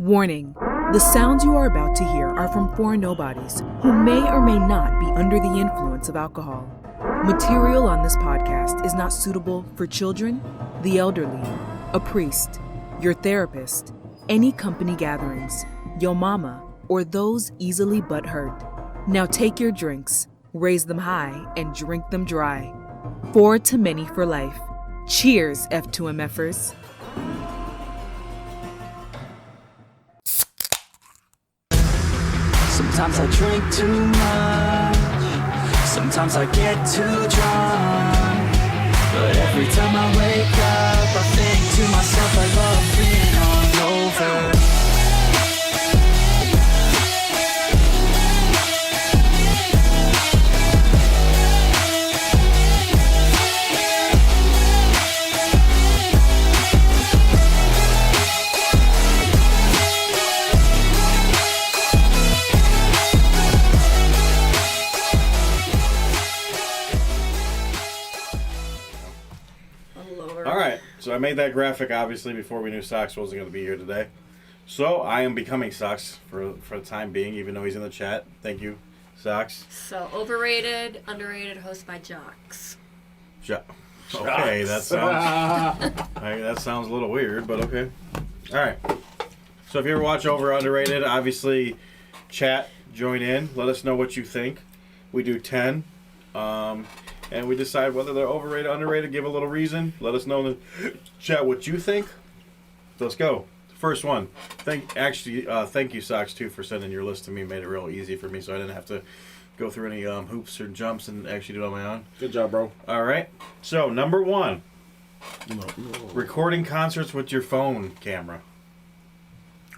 Warning, the sounds you are about to hear are from four nobodies who may or may not be under the influence of alcohol. Material on this podcast is not suitable for children, the elderly, a priest, your therapist, any company gatherings, your mama, or those easily butthurt. Now take your drinks, raise them high, and drink them dry. 4 to many for life. Cheers, F2MFers. Sometimes I drink too much, sometimes I get too drunk, but every time I wake up, I think to myself I love being hungover. So I made that graphic, obviously, before we knew Sox wasn't going to be here today. So I am becoming Sox for the time being, even though he's in the chat. Thank you, Sox. So, overrated, underrated, host by Jocks. Okay, that sounds a little weird, but okay. All right. So if you ever watch Over Underrated, obviously, chat, join in. Let us know what you think. We do 10. And we decide whether they're overrated, underrated, give a little reason. Let us know in the chat what you think. Let's go. First one. Thank you, Sox, too, for sending your list to me. Made it real easy for me, so I didn't have to go through any hoops or jumps and actually do it on my own. Good job, bro. All right. So, number 1. Recording concerts with your phone camera.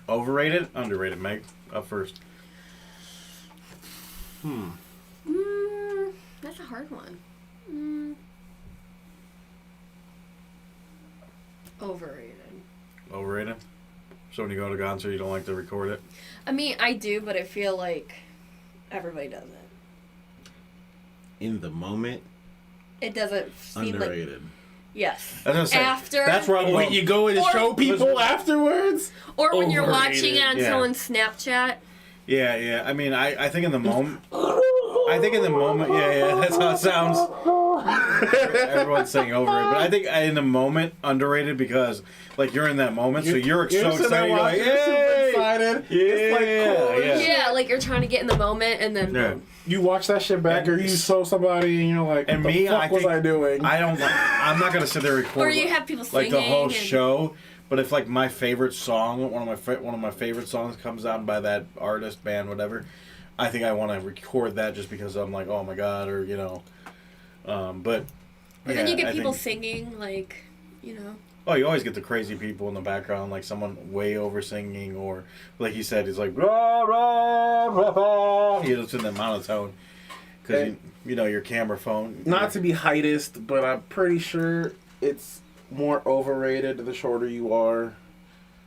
Overrated, underrated. Meg, up first. That's a hard one. Overrated? So when you go to a concert, you don't like to record it? I mean, I do, but I feel like everybody does it. In the moment, It doesn't seem underrated. like... Yes. I was gonna say, After... that's where I'm When you go in and show people afterwards? Or when you're Overrated. watching it on Yeah. someone's Snapchat. Yeah. I mean, I think in the moment... yeah, that's how it sounds. Everyone's saying overrated, but I think in the moment, underrated because, like, you're in that moment, so you're so excited. You're like, you're super hey! excited. Yeah, It's like, cool. Yeah, like you're trying to get in the moment and then... Yeah. You watch that shit back, or you show somebody, and you're like, And what me, the fuck I was think I doing? I'm not gonna sit there and record Or you have people like singing. the whole and... show. But if like my favorite song, one of my favorite songs comes out by that artist, band, whatever, I think I want to record that just because I'm like, oh my god, or you know, but. But then you get people singing, like, you know. Oh, you always get the crazy people in the background, like someone way over singing, or like he said, he's like, rah, rah, rah, rah. You know, it's in the monotone. Because, you know, your camera phone. Not to be heightist, but I'm pretty sure it's more overrated the shorter you are.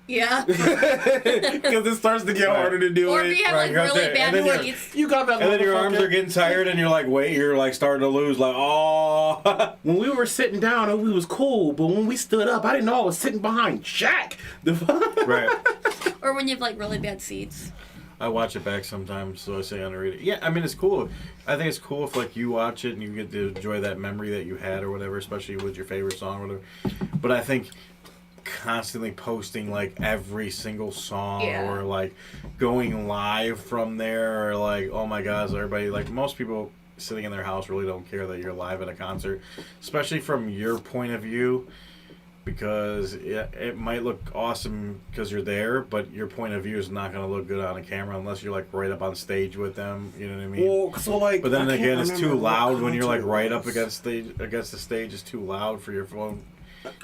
Yeah. Because it starts to get harder to do Or it. if you have, Right, like, right really there. bad And then seats. You got that. And then your motherfucker. arms are getting tired, and you're like, wait, you're like starting to lose, like, oh. When we were sitting down, we was cool, but when we stood up, I didn't know I was sitting behind Jack. Right. Or when you have, like, really bad seats. I watch it back sometimes, so I say underrated. Yeah, I mean, it's cool. I think it's cool if, like, you watch it and you get to enjoy that memory that you had or whatever, especially with your favorite song or whatever. But I think constantly posting, like, every single song or, like, going live from there or, like, oh, my God, so everybody, like, most people sitting in their house really don't care that you're live at a concert, especially from your point of view. Because it might look awesome because you're there, but your point of view is not going to look good on a camera unless you're like right up on stage with them. You know what I mean? Well, so like, but then again, it's too loud when you're like right up against. against the stage. It's too loud for your phone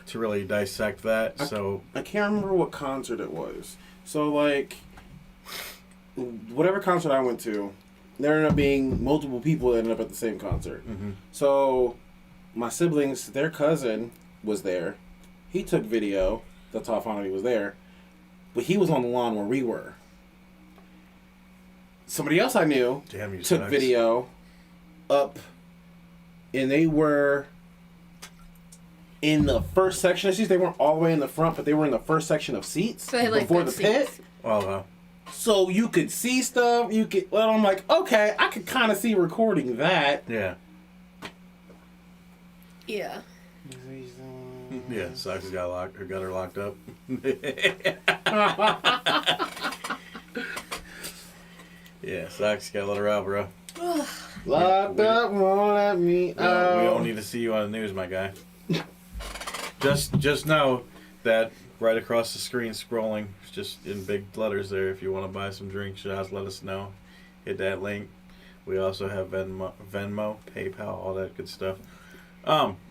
to really dissect that. So I can't remember what concert it was. So like, whatever concert I went to, there ended up being multiple people that ended up at the same concert. Mm-hmm. So my siblings, their cousin was there. He took video. That's how I found out he was there. But he was on the lawn where we were. Somebody else I knew took video up, and they were in the first section of seats. They weren't all the way in the front, but they were in the first section of seats So they had, like, before good the pit. seats. Well, So you could see stuff. Well, I'm like, okay, I could kind of see recording that. yeah. Yeah. Yeah, Sox got her locked up. Yeah, Sox got to let her out, bro. Locked up, won't let me out. We don't need to see you on the news, my guy. Just know that right across the screen, scrolling, just in big letters there. If you want to buy some drinks, just let us know. Hit that link. We also have Venmo, PayPal, all that good stuff.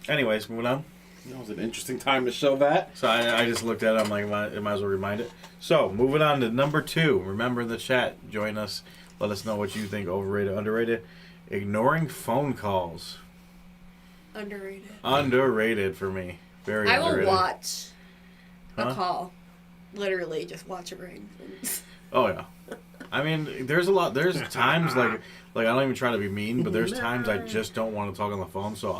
Anyways, moving on. That was an interesting time to show that. So I just looked at it. I'm like, I might as well remind it. So moving on to number 2. Remember the chat. Join us. Let us know what you think. Overrated, underrated. Ignoring phone calls. Underrated. Underrated for me. Very I will underrated. watch a Huh? call. Literally, just watch it ring. Oh yeah. I mean, there's times like I don't even try to be mean, but there's times I just don't want to talk on the phone. So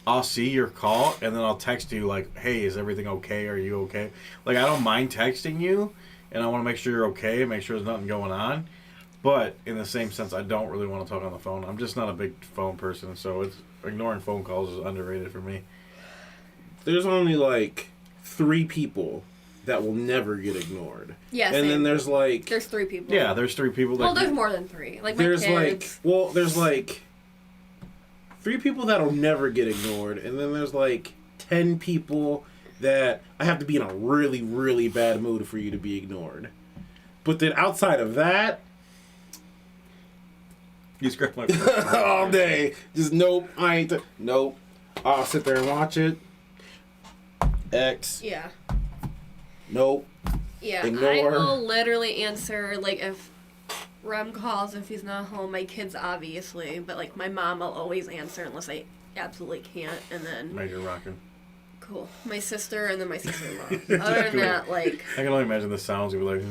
I'll see your call and then I'll text you like, hey, is everything okay? Are you okay? Like, I don't mind texting you, and I want to make sure you're okay, make sure there's nothing going on. But in the same sense, I don't really want to talk on the phone. I'm just not a big phone person, so ignoring phone calls is underrated for me. There's only like 3 people that will never get ignored. Yeah, and same. then there's 3 people. Yeah, there's 3 people. Well, there's more than 3. Like, my there's kids. there's 3 people that'll never get ignored, and then there's 10 people that I have to be in a really, really bad mood for you to be ignored. But then outside of that, You scratch my all day, just nope, I ain't. Nope, I'll sit there and watch it. X. Yeah. Nope. Yeah, Ignore. I will literally answer, like, if Rem calls, if he's not home, my kids obviously, but, like, my mom will always answer unless I absolutely can't, and then, Major rocking. cool, my sister, and then my sister-in-law. Other than that, like, I can only imagine the sounds. You'd be like,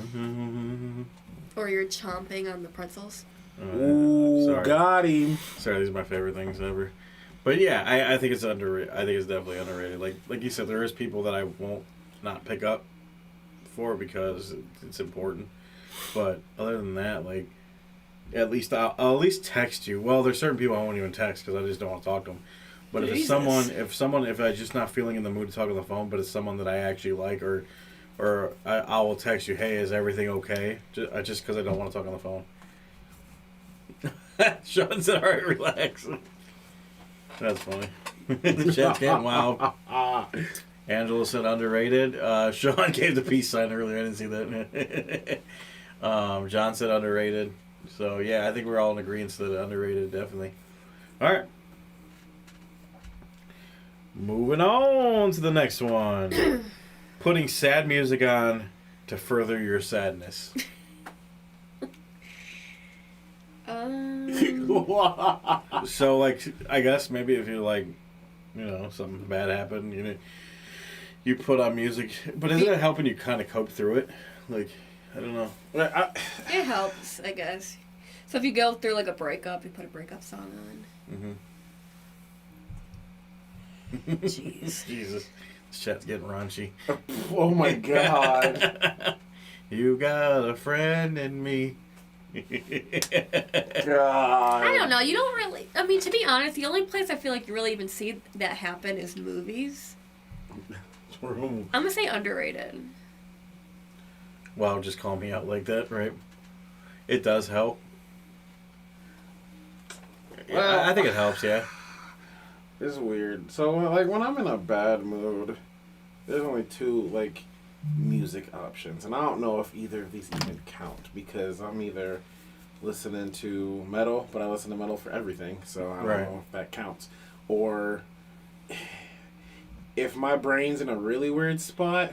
or you're chomping on the pretzels. Ooh, sorry. got him. Sorry, these are my favorite things ever. But yeah, I think it's underrated. I think it's definitely underrated. Like you said, there is people that I won't not pick up for because it's important. But other than that, like, at least I'll at least text you. Well, there's certain people I won't even text because I just don't want to talk to them. But if it's someone, if I'm just not feeling in the mood to talk on the phone, but it's someone that I actually like, or I will text you, hey, is everything okay? Just because I don't want to talk on the phone. Sean said, all right, relax. That's funny. The chat's getting wild. Angela said underrated. Sean gave the peace sign earlier. I didn't see that. John said underrated. So, yeah, I think we're all in agreement that underrated, definitely. All right. Moving on to the next one. Putting sad music on to further your sadness. So, like, I guess maybe if you're like, you know, something bad happened, you know, you put on music, but isn't it helping you kind of cope through it? Like, I don't know. It helps, I guess. So if you go through, like, a breakup, you put a breakup song on. Mm-hmm. Jeez. Jesus. This chat's getting raunchy. Oh my god. You got a friend in me. God. I don't know. You don't really... I mean, to be honest, the only place I feel like you really even see that happen is movies. I'm going to say underrated. Wow, just call me out like that, right? It does help. Well, I think it helps, yeah. It's weird. So, like, when I'm in a bad mood, there's only 2, like, music options. And I don't know if either of these even count, because I'm either listening to metal, but I listen to metal for everything, so I don't know if that counts. Or if my brain's in a really weird spot,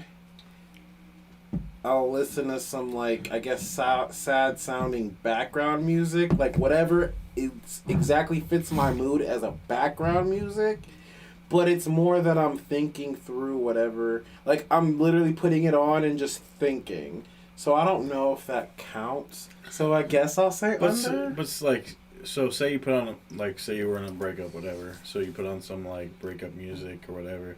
I'll listen to some, like, I guess sad sounding background music, like whatever exactly fits my mood as a background music, but it's more that I'm thinking through whatever, like I'm literally putting it on and just thinking. So I don't know if that counts. So I guess I'll say under. But it's like, so say you put on, like, say you were in a breakup, whatever. So you put on some, like, breakup music or whatever.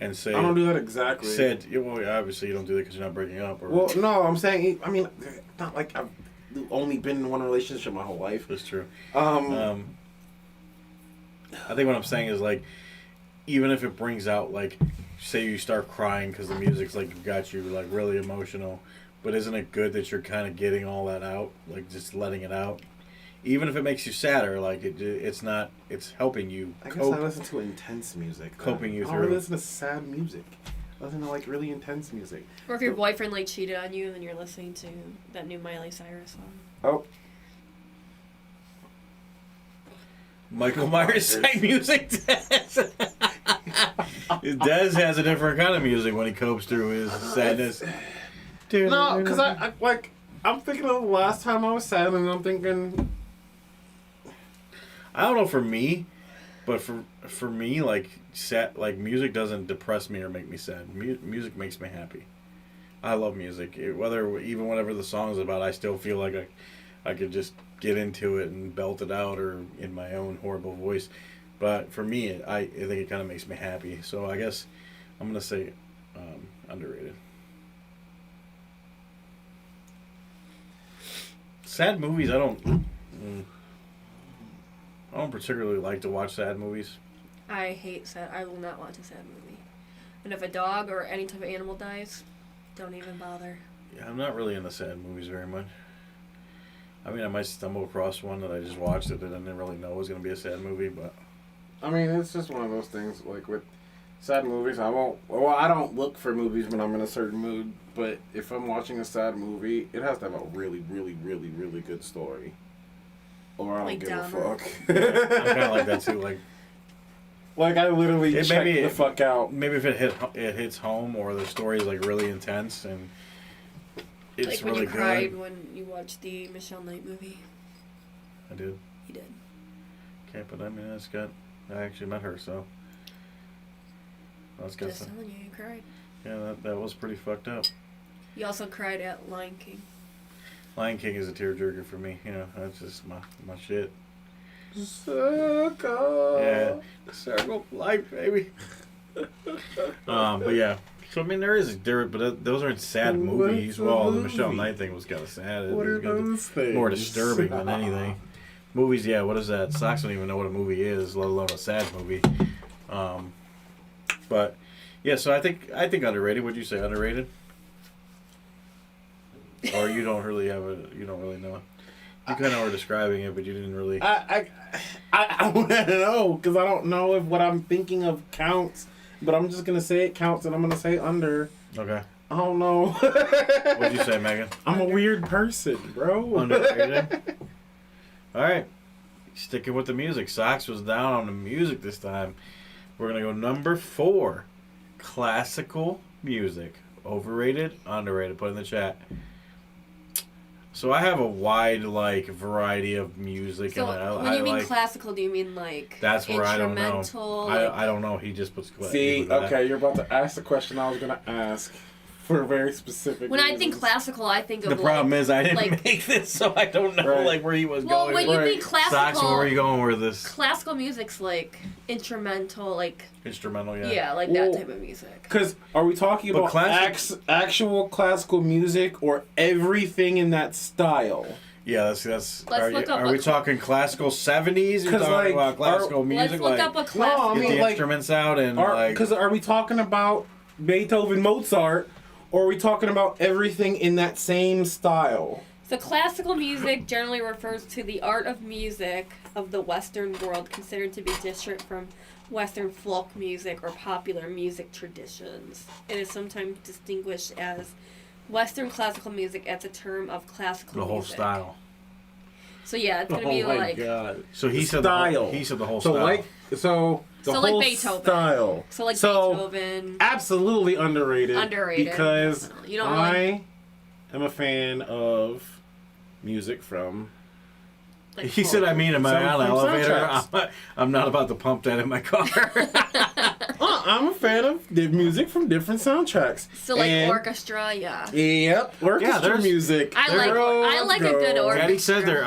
and say... I don't do that exactly. Said, well, obviously you don't do that because you're not breaking up. Or, Well, no, I'm saying, I mean, not like I've only been in one relationship my whole life. That's true. Um, I think what I'm saying is, like, even if it brings out, like, say you start crying because the music's, like, got you, like, really emotional, but isn't it good that you're kind of getting all that out, like, just letting it out? Even if it makes you sadder, like, it's helping you I guess cope. I listen to intense music. Coping you I don't through. really listen to sad music. I listen to, like, really intense music. Or if your boyfriend, like, cheated on you and you're listening to that new Miley Cyrus song. Oh. Michael Myers type music. Dez has a different kind of music when he copes through his sadness. No, because I'm thinking of the last time I was sad, and I'm thinking... I don't know for me, but for me, like music doesn't depress me or make me sad. Music makes me happy. I love music. Even whatever the song is about, I still feel like I could just get into it and belt it out, or in my own horrible voice. But for me, I think it kind of makes me happy. So I guess I'm gonna say underrated. Sad movies, I don't particularly like to watch sad movies. I hate sad. I will not watch a sad movie. And if a dog or any type of animal dies, don't even bother. Yeah, I'm not really into sad movies very much. I mean, I might stumble across one that I just watched that I didn't really know was going to be a sad movie, but... I mean, it's just one of those things, like with sad movies, I don't look for movies when I'm in a certain mood, but if I'm watching a sad movie, it has to have a really, really, really, really good story. Or I don't Like give Dahmer. a fuck. I'm kind of like that too, like I literally check the fuck out. Maybe if it hits home, or the story is, like, really intense, and it's like when really you cried good. when you watched the Michelle Knight movie. I did. You did. Okay, but I mean, I actually met her, so... That's good. Just telling you, you cried. Yeah, that was pretty fucked up. You also cried at Lion King. Lion King is a tearjerker for me. You know, that's just my shit. Circle. Yeah, circle of life, baby. But yeah. So I mean, but those aren't sad movies. Well, the Michelle Knight thing was kind of sad. What are those things? More disturbing than anything. Movies, yeah. What is that? Socks don't even know what a movie is, let alone a sad movie. But yeah, so I think underrated. Would you say underrated? Or you don't really know it. You kind of were describing it, but you didn't really. I want to know, because I don't know if what I'm thinking of counts, but I'm just gonna say it counts, and I'm gonna say under. Okay. I don't know. What'd you say, Megan? I'm a weird person, bro. Underrated. All right, sticking with the music. Sox was down on the music this time. We're gonna go number 4, classical music. Overrated, underrated. Put in the chat. So I have a wide, variety of music. So and when you mean classical, do you mean that's where I don't know. instrumental? I don't know. He just puts classical. See, okay, you're about to ask the question I was gonna ask for a very specific. When reasons. I think classical, I think of The problem is I didn't like- make this, so I don't know Right. where he was Well, going. when you Right. think classical, Sox, where are you going with this? classical music's like instrumental, Instrumental, yeah. yeah, like Well, that type of music. Because are we talking But about actual classical music or everything in that style? Yeah, that's. Let's Are look up we a- talking classical 70s? You're 'Cause, talking like, about classical music, Let's look up a classical. I get mean, the like, instruments out and Because are we talking about Beethoven, Mozart, or are we talking about everything in that same style? So classical music generally refers to the art of music of the Western world, considered to be distinct from Western folk music or popular music traditions. It is sometimes distinguished as Western classical music as a term of classical the whole music. style. So yeah, it's gonna be like God. So he said style. He said the whole So style. the So like whole Beethoven. style. so Beethoven. Absolutely underrated. Underrated. Because You don't I really- am a fan of music from. Like He folk. said, "I mean, am I Some on an from elevator? soundtracks. I'm not about to pump that in my car." I'm a fan of the music from different soundtracks. So like And- orchestra, yeah. Yep, orchestra there's- music. I like a good orchestra. Daddy said there,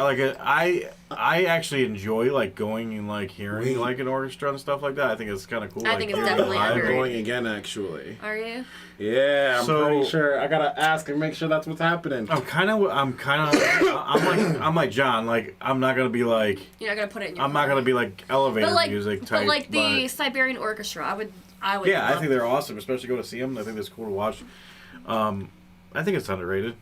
I actually enjoy like going and like hearing like an orchestra and stuff like that. I think it's kind of cool. I like, think it's hearing definitely live. I'm underrated. going again, actually. Are you? Yeah, I'm So- pretty sure. I gotta ask and make sure that's what's happening. I'm like John. Like I'm not gonna be like. You're not gonna put it in your I'm not gonna be like elevator but like, music type. But like the Siberian Orchestra, I would. Yeah, I love think they're awesome, especially go to see them. I think that's cool to watch. I think it's underrated.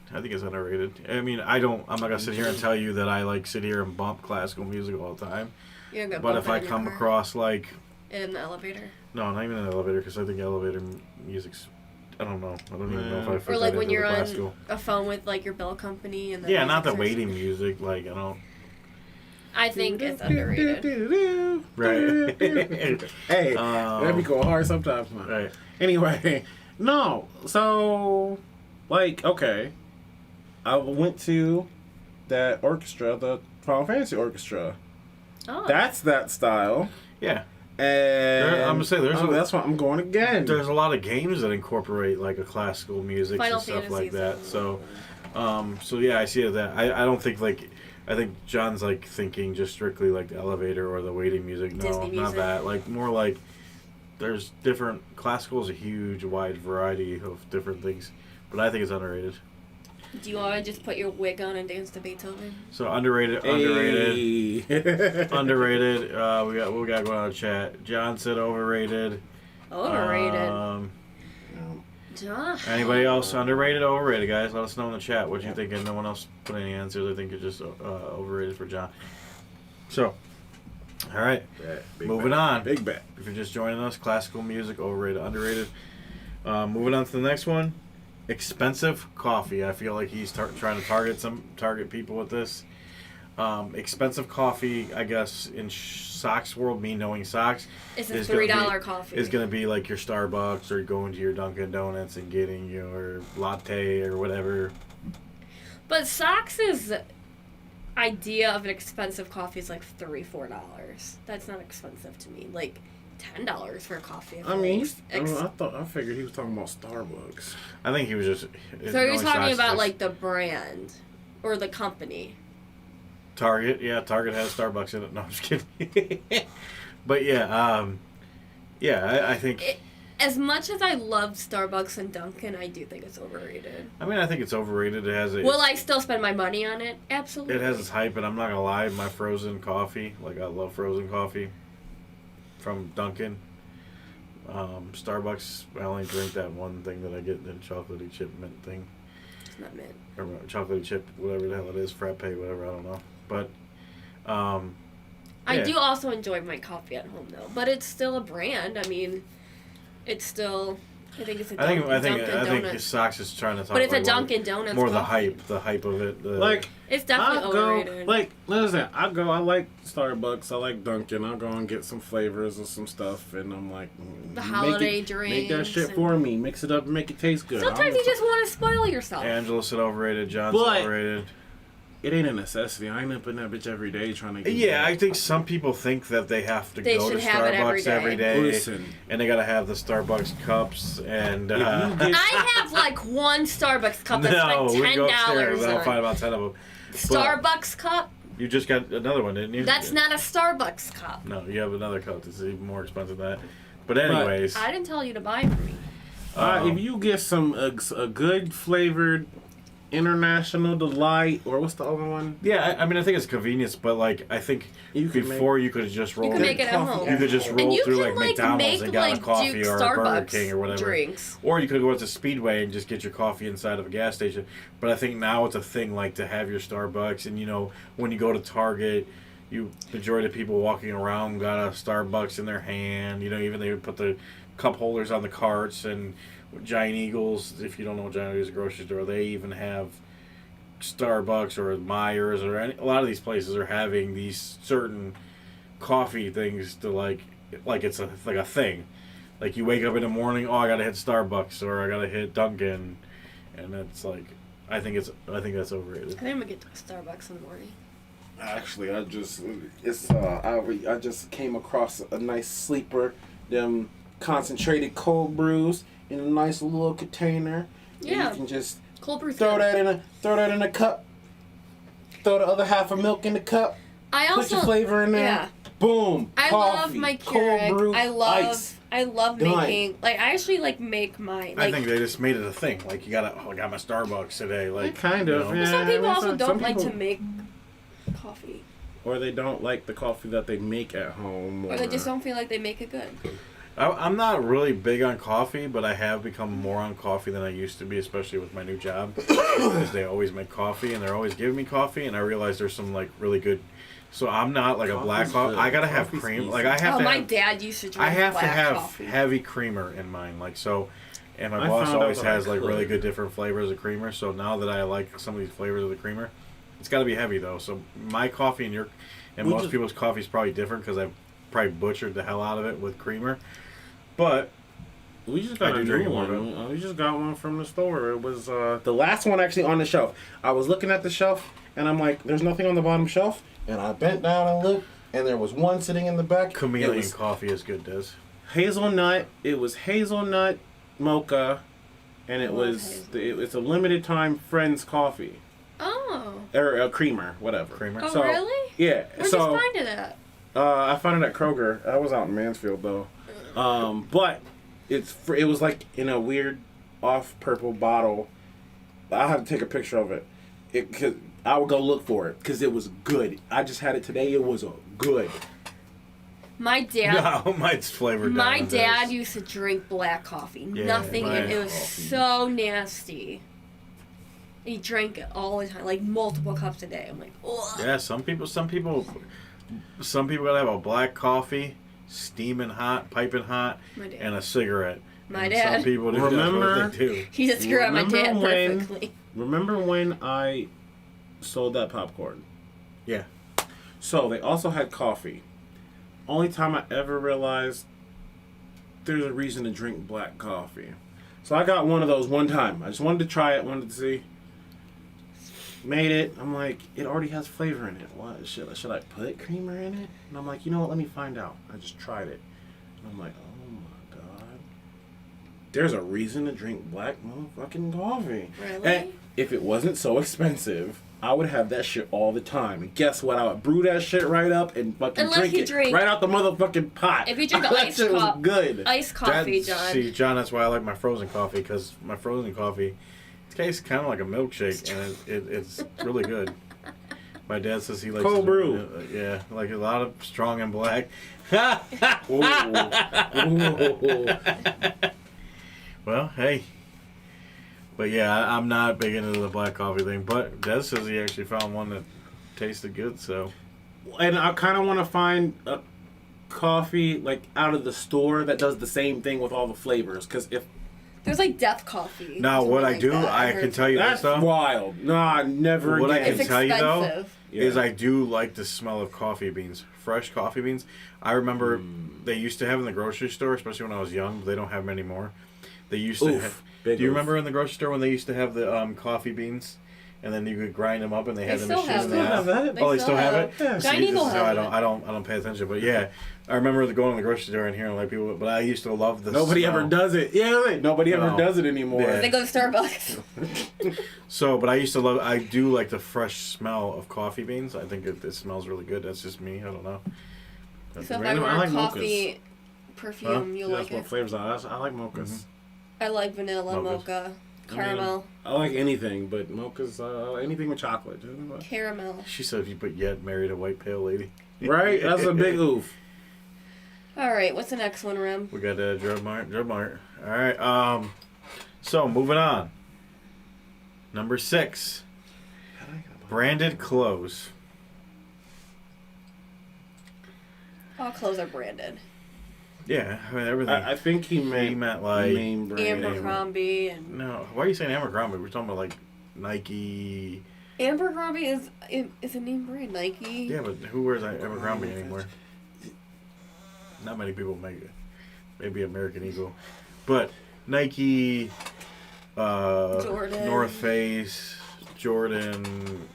I mean, I'm not gonna sit here and tell you that I like sit here and bump classical music all the time. You're gonna But bump if it I in your come car. across like, In the elevator. no, not even an elevator, because I think elevator music's, I don't know. I don't even know if I fit Or like that when into you're the on classical. a phone with like your bill company and the Yeah, not the music waiting starts- music. Like I don't. I think it's underrated. Right. Hey, that'd be go hard sometimes, man. Right. Anyway, no. So, like, okay, I went to that orchestra, the Final Fantasy Orchestra. Oh. That's that style, Yeah. and I'm gonna say that's why I'm going again. There's a lot of games that incorporate like a classical music Final and stuff like Fantasy's that. So yeah, I see it that. I don't think like. I think John's like thinking just strictly like the elevator or the waiting music. No, Disney not music. that. Like more like there's different. Classical is a huge, wide variety of different things, but I think it's underrated. Do you want to just put your wig on and dance to Beethoven? So underrated. Hey. Underrated. We got going on in chat. John said overrated. Overrated. John. Anybody else underrated or overrated, guys? Let us know in the chat what you think. And no one else put any answers. I think it's just overrated for John. So, all right, Big moving bet. on. Big bet. If you're just joining us, classical music, overrated, underrated. Moving on to the next one, expensive coffee. I feel like he's trying to target people with this. Expensive coffee, I guess, in socks world, me knowing socks, It's a is gonna $3 coffee. is going to be like your Starbucks or going to your Dunkin' Donuts and getting your latte or whatever. But Sox's idea of an expensive coffee is like $3-4. That's not expensive to me. Like $10 for a coffee. I mean, feel I figured he was talking about Starbucks. I think he was just. So you're knowing talking socks about is- like the brand or the company. Target. Yeah, Target has Starbucks in it. No, I'm just kidding. But yeah, I think. As much as I love Starbucks and Dunkin', I do think it's overrated. I mean, I think it's overrated. It has a. Will I still spend my money on it? Absolutely. It has its hype, and I'm not gonna lie. My frozen coffee, like I love frozen coffee from Dunkin'. Starbucks, I only drink that one thing that I get, the chocolatey chip mint thing, It's not mint. or chocolatey chip, whatever the hell it is, frappe, whatever, I don't know. But I yeah. do also enjoy my coffee at home though, but it's still a brand. I mean, it's still. I think it's a I Dunkin' think Donuts. Sox is trying to talk. But it's a like more- Dunkin' Donuts. More coffee. the hype of it. Like, It's definitely I'll go, overrated. like, listen, I like Starbucks, I like Dunkin', I'll go and get some flavors or some stuff, and I'm like, The holiday Make that drinks shit and- for me, mix it up and make it taste good. Sometimes you just want to spoil yourself. Angela said overrated. John But- said overrated. It ain't a necessity. I ain't up in that bitch every day trying to get Yeah, that. I think some people think that they have to They go to should have it every Starbucks every day. day, Listen. and they gotta have the Starbucks cups and. If you get- I have like one Starbucks cup that's no, like we go upstairs. $10 and I'll find on. about 10 of them. Starbucks cup? You just got another one, didn't you? That's not a Starbucks cup. No, you have another cup that's even more expensive than that. But anyways, I didn't tell you to buy it for me. if you get some a good flavored International Delight, or what's the other one? yeah, I mean, I think it's convenience, but like, I think You can before you could just roll. You can make it at home. You could just And roll you through can, like McDonald's and got a coffee Duke or a Burger Starbucks King or whatever. drinks. Or you could go to Speedway and just get your coffee inside of a gas station. But I think now it's a thing like to have your Starbucks, and you know, when you go to Target, majority of people walking around got a Starbucks in their hand. You know, even they would put the cup holders on the carts, and Giant Eagles, if you don't know what Giant Eagles is, a grocery store, they even have Starbucks or Myers or a lot of these places are having these certain coffee things to like it's like a thing. Like you wake up in the morning, I gotta hit Starbucks or I gotta hit Dunkin', and it's like I think that's overrated. I think I'm gonna get to Starbucks in the morning. Actually, I just came across a nice sleeper, them concentrated cold brews in a nice little container. Yeah. And you can just Cold brew. throw that in a cup. Throw the other half of milk in the cup. I Put also your flavor in there. Yeah. Boom. I coffee, love my cold Keurig. brew, I ice. love Done. making. Like I actually like make mine. Like I think they just made it a thing. Like you gotta, I got my Starbucks today. Like Kind of, you know. yeah. some people also some don't like people- to make coffee, Or they don't like the coffee that they make at home. or they just don't feel like they make it good. I'm not really big on coffee, but I have become more on coffee than I used to be, especially with my new job, because they always make coffee and they're always giving me coffee, and I realize there's some like really good. So I'm not like a black coffee. good. I gotta have Coffee's cream. easy. Like I have to. My have, dad used to drink I have black to have coffee. heavy creamer in mine. Like so, and my I boss found out always that I has like really could. good different flavors of creamer. So now that I like some of these flavors of the creamer, it's got to be heavy though. So my coffee and your and We most just- people's coffee is probably different because I've probably butchered the hell out of it with creamer. But We just I got do a drink new more one. We just got one from the store. It was the last one actually on the shelf. I was looking at the shelf and I'm like, there's nothing on the bottom shelf. And I bent down and looked, and there was one sitting in the back. chameleon It was coffee is good, Des. hazelnut. It was hazelnut mocha, and it Love was it's a limited time Friends coffee Oh. or a creamer, whatever. Creamer. Oh So, really? Yeah. Where'd so you find it at? I found it at Kroger. I was out in Mansfield though. But it was like in a weird off purple bottle. I have to take a picture of it. Cause I would go look for it because it was good. I just had it today. It was good. My dad. No, mine's flavored down. My on dad Des. used to drink black coffee. Yeah, Nothing. my It was coffee. so nasty. He drank it all the time, like multiple cups a day. I'm like, ugh. Yeah, some people gotta have a black coffee, steaming hot, piping hot, My dad. and a cigarette. My And dad. Some people do. Remember- That's what they do. He described my dad Remember when- perfectly. Remember when I sold that popcorn? Yeah. So they also had coffee. Only time I ever realized there's a reason to drink black coffee. So I got one of those one time. I just wanted to try it, wanted to see. Made it. I'm like, it already has flavor in it. What should I put creamer in it? And I'm like, you know what? Let me find out. I just tried it. And I'm like, oh my god. There's a reason to drink black motherfucking coffee. Really? And if it wasn't so expensive, I would have that shit all the time. And guess what? I would brew that shit right up and fucking Unless drink you it drink- right out the motherfucking pot. If you drink the that iced shit was cup- good. Iced coffee, That's- John. See, John, that's why I like my frozen coffee, because my frozen coffee tastes kind of like a milkshake, and it's really good. My dad says he likes Cold it, brew. Yeah, like a lot of strong and black. Ooh. Well, hey. But yeah, I'm not big into the black coffee thing. But Des says he actually found one that tasted good, so. And I kind of want to find a coffee like out of the store that does the same thing with all the flavors. Because if There's like death coffee. Now, something what I like do, that. I heard. can tell you that's this, though. wild. Nah, never What I again. can It's tell you, though, expensive. is I do like the smell of coffee beans. Fresh coffee beans. I remember they used to have in the grocery store, especially when I was young, but they don't have them anymore. They used to Oof. have... Big Do you oof. remember in the grocery store when they used to have the coffee beans, and then you could grind them up, and they had They the still machine have in Still the have house? that? Oh, they still have it. Yeah. See, Giant this Eagle is how has I don't pay attention, but yeah, I remember going to the grocery store and hearing like people. But I used to love the Nobody smell. ever does it. Yeah, right. Nobody ever No. does it anymore. Yeah. They go to Starbucks. So, but I used to love. I do like the fresh smell of coffee beans. I think it smells really good. That's just me. I don't know. So if I Random- I wear like coffee perfume, you'll That's like what it. flavors I like mochas. Mhm. I like vanilla, Mochas. mocha, caramel, I like anything, but mochas, anything with chocolate. caramel. She said if you put yet married a white pale lady. Right? That's a big oof. All right, what's the next one, Rem? We got Drug Mart. All right. So moving on. Number 6. Branded clothes. All clothes are branded. Yeah, I mean everything. I think he meant like name brand. Abercrombie and no. Why are you saying Abercrombie? We're talking about like Nike. Abercrombie is a name brand. Nike. Yeah, but who wears Abercrombie anymore? Not many people make it. Maybe American Eagle, but Nike, Jordan. North Face, Jordan,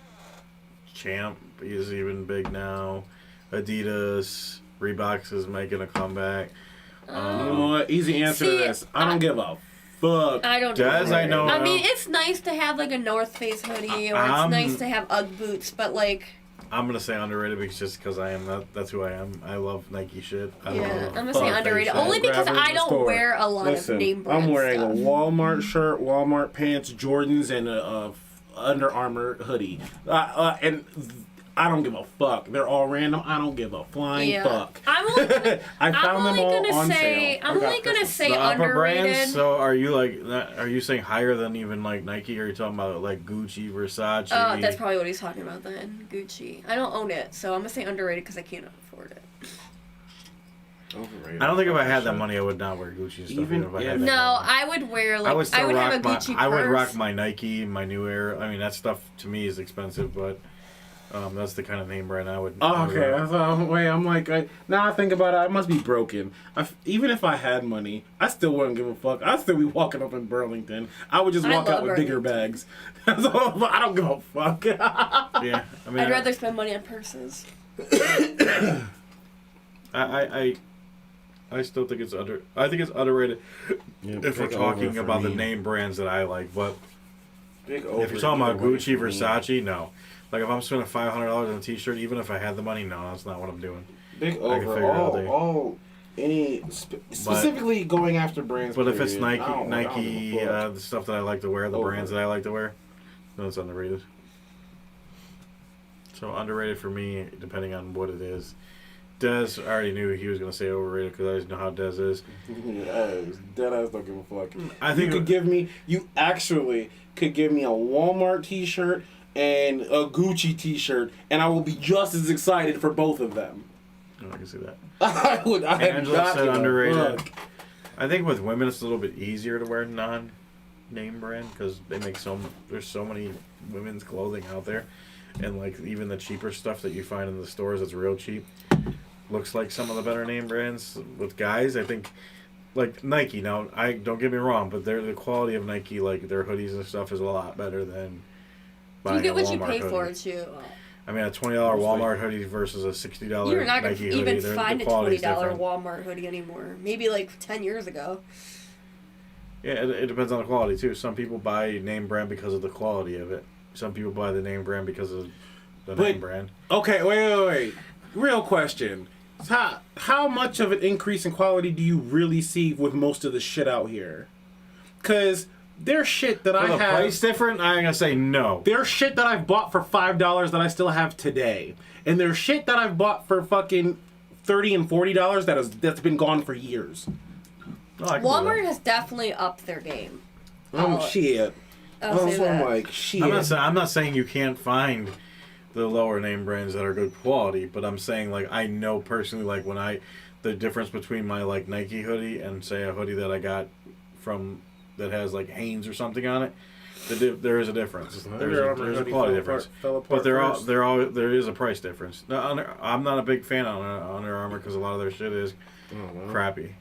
Champ is even big now. Adidas, Reebok is making a comeback. You know what? Easy answer See, to this. I don't give a fuck. I don't Does know. I know? I mean, it's nice to have like a North Face hoodie, or it's I'm- nice to have UGG boots, but like, I'm gonna say underrated because I am that's who I am. I love Nike shit. I Yeah, love I'm gonna say underrated shit. only because I don't wear a lot of name brand I'm wearing stuff. a Walmart shirt, Walmart pants, Jordans, and a Under Armour hoodie. And I don't give a fuck. They're all random. I don't give a flying fuck. I'm only gonna, I found them all on sale. I'm only gonna say The upper underrated. brands. So are you saying higher than even like Nike? Or are you talking about like Gucci, Versace? Oh, that's probably what he's talking about then. Gucci. I don't own it, so I'm gonna say underrated because I can't afford it. Overrated. I don't think if I had that money, I would not wear Gucci and stuff. Even if I if- had that No, money. I would wear like I would still have a rock my. Gucci I would purse. rock my Nike, my New Era. I mean, that stuff to me is expensive, but that's the kind of name brand I would. Oh, okay. I thought, wait, I'm like, now I think about it, I must be broken. Even if I had money, I still wouldn't give a fuck. I'd still be walking up in Burlington. I would just walk out with bigger bags. So, I don't give a fuck. Yeah, I mean, I'd rather spend money on purses. I still think it's I think it's underrated if we're talking about the name brands that I like. But if you're talking about Gucci, Versace, no. Like if I'm spending $500 on a T-shirt, even if I had the money, no, that's not what I'm doing. Big I can figure it out there. Specifically going after brands. But if it's period, Nike, the stuff that I like to wear, the brands that I like to wear, then it's underrated. So underrated for me, depending on what it is. Dez, I already knew he was going to say overrated because I just know how Dez is. Deadass don't give a fuck. I think you actually could give me a Walmart T-shirt and a Gucci T-shirt, and I will be just as excited for both of them. Oh, I can see that. I would. I am Angela not said underrated. Fuck. I think with women it's a little bit easier to wear non-name brand because they make there's so many women's clothing out there, and like even the cheaper stuff that you find in the stores that's real cheap looks like some of the better name brands. With guys, I think like Nike. Now, I don't get me wrong, but the quality of Nike, like their hoodies and stuff, is a lot better than buying You get what a you Walmart pay hoodie. for it too. I mean, a $20 Walmart hoodie versus a $60 You're not gonna Nike even hoodie. find the a $20 different. Walmart hoodie anymore. Maybe like 10 years ago. Yeah, it depends on the quality too. Some people buy name brand because of the quality of it. Some people buy the name brand because of the name brand. Okay, wait. Real question. How much of an increase in quality do you really see with most of the shit out here? Because there's shit that I have... price different? I'm going to say no. There's shit that I've bought for $5 that I still have today. And there's shit that I've bought for fucking $30 and $40 that's been gone for years. Walmart has definitely upped their game. Shit. I'll say that. I'm like, shit. I'm not saying you can't find the lower name brands that are good quality, but I'm saying like I know personally like when the difference between my like Nike hoodie and say a hoodie that I got from that has like Hanes or something on it, there is a difference. There's a quality difference, but there is a price difference. Now, I'm not a big fan of Under Armour because a lot of their shit is crappy,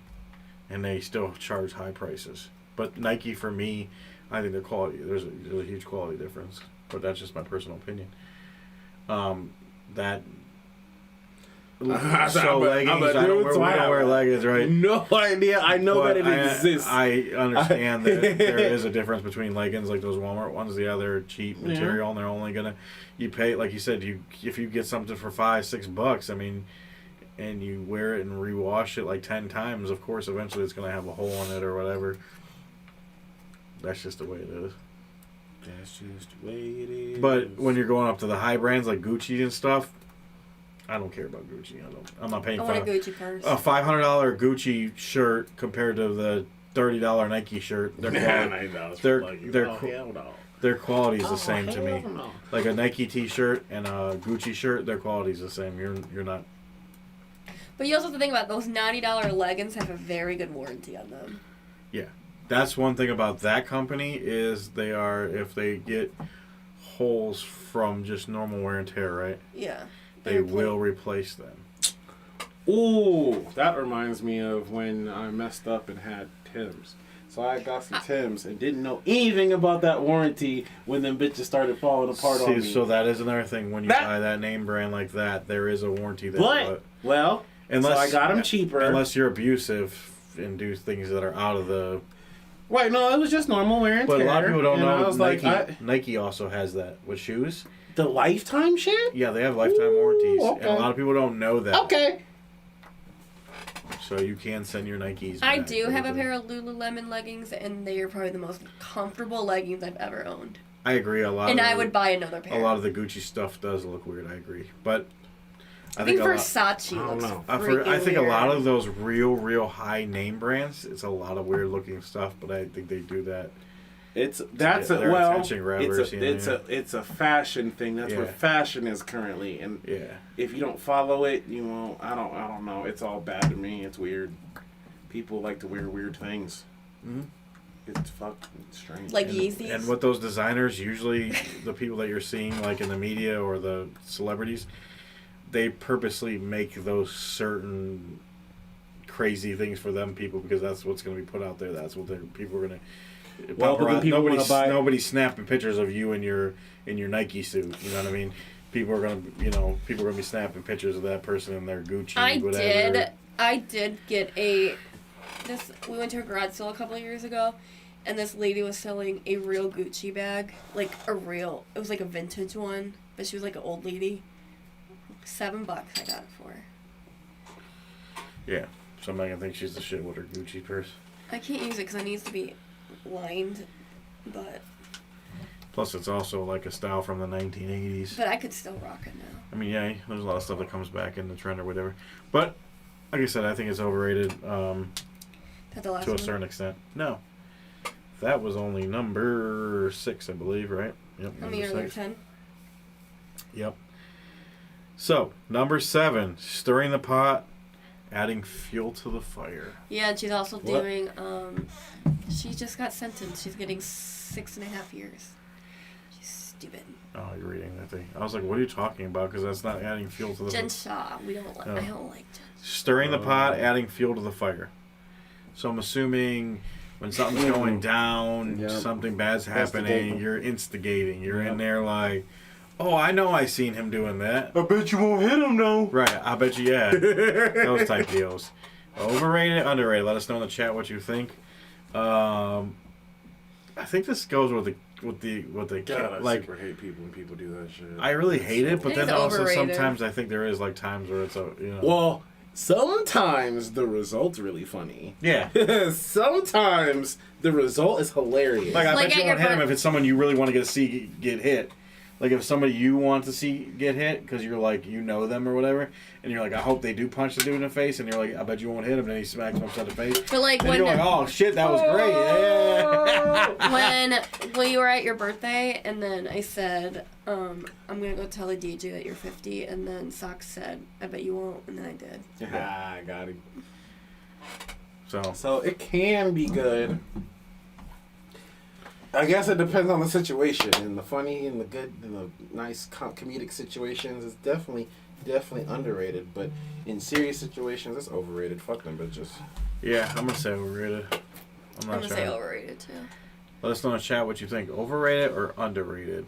and they still charge high prices. But Nike for me, I think their quality there's a huge quality difference, but that's just my personal opinion. That leggings. We don't wear leggings, right? No idea. I know that it exists. I understand that there is a difference between leggings, like those Walmart ones. Yeah, they're cheap material, and they're only you pay, like you said, if you get something for $5-6, I mean, and you wear it and rewash it like 10 times, of course, eventually it's gonna have a hole in it or whatever. That's just the way it is. That's just the way it is. But when you're going up to the high brands like Gucci and stuff, I don't care about Gucci. I'm not paying I want a Gucci purse. a $500 Gucci shirt compared to the $30 Nike shirt. Their quality is the same to me. No. Like a Nike T-shirt and a Gucci shirt, their quality is the same. You're not. But you also have to think about those $90 leggings have a very good warranty on them. Yeah. That's one thing about that company is if they get holes from just normal wear and tear, right? Yeah. They will replace them. Ooh, that reminds me of when I messed up and had Tim's. So I got some Tim's and didn't know anything about that warranty when them bitches started falling apart on me. So that is another thing. When you buy that name brand like that, there is a warranty there. So I got them cheaper. Unless you're abusive and do things that are out of the Right, no, it was just normal wear and tear. But a lot of people don't know I was Nike. like, Nike also has that with shoes. the lifetime shit? Yeah, they have lifetime warranties, okay. and a lot of people don't know that. Okay. So you can send your Nikes. I back do have a with pair it. of Lululemon leggings, and they are probably the most comfortable leggings I've ever owned. I agree. A lot. And of I would buy another pair. A lot of the Gucci stuff does look weird. I agree, but I think a lot- Versace I don't looks know. I think a lot weird. of those real high name brands, it's a lot of weird looking stuff, but I think they do that. It's get their attention grabbers, you know? it's a fashion thing. That's where Yeah. fashion is currently, and Yeah. if you don't follow it, you won't. I don't know. It's all bad to me. It's weird. People like to wear weird things. Mhm. It's fucking strange. Like Yeezys. And with those designers, usually the people that you're seeing, like in the media or the celebrities, they purposely make those certain crazy things for them people because that's what's going to be put out there. That's what people are going to. Well, but then people wanna buy- Nobody's snapping pictures of you in your Nike suit. You know what I mean? People are gonna be snapping pictures of that person in their Gucci. I did get we went to a garage sale a couple of years ago, and this lady was selling a real Gucci bag, it was like a vintage one, but she was like an old lady. $7 I got it for. Yeah, somebody can think she's the shit with her Gucci purse. I can't use it because it needs to be lined, but Plus, it's also like a style from the 1980s. I could still rock it now. I mean, yeah, there's a lot of stuff that comes back in the trend or whatever. But, like I said, I think it's overrated That's the last to a one. certain extent. No. That was only number 6, I believe, right? Yep. How many are there? 6. 10? Yep. So, number 7, stirring the pot, adding fuel to the fire. Yeah, and she's also What? doing. She just got sentenced. She's getting 6.5 years. She's stupid. Oh, you're reading that thing. I was like, what are you talking about? Because that's not adding fuel to the Jen fire. Shaw. I don't like Jen. Stirring the pot, adding fuel to the fire. So I'm assuming when something's going down, Yep. something bad's happening, Instigating. You're instigating. You're Yep. in there like, oh, I know I seen him doing that. I bet you won't hit him though. Right, I bet you, yeah. Those type deals. Overrated, underrated. Let us know in the chat what you think. I think this goes with the God, I like. super hate people when people do that shit. I really hate it, but It's then also overrated. sometimes I think there is like times where it's a Well, sometimes the result's really funny. yeah. Sometimes the result is hilarious. Like I Like bet you at won't your hit him birth- if it's someone you really want to get hit. Like if somebody you want to see get hit because you're like you know them or whatever, and you're like I hope they do punch the dude in the face, and you're like I bet you won't hit him, and then he smacks him upside the face. But like And when you're like oh shit that was great. Yeah. when you were at your birthday, and then I said, I'm gonna go tell the DJ that you're 50, and then Sox said, I bet you won't, and then I did. Ah, I got him. So So it can be good. I guess it depends on the situation. In the funny and the good and the nice comedic situations, it's definitely underrated. But in serious situations, it's overrated. Fuck them bitches. yeah, I'm gonna say overrated. I'm I'm not gonna sure. say overrated too. Let us know in the chat what you think. Overrated or underrated?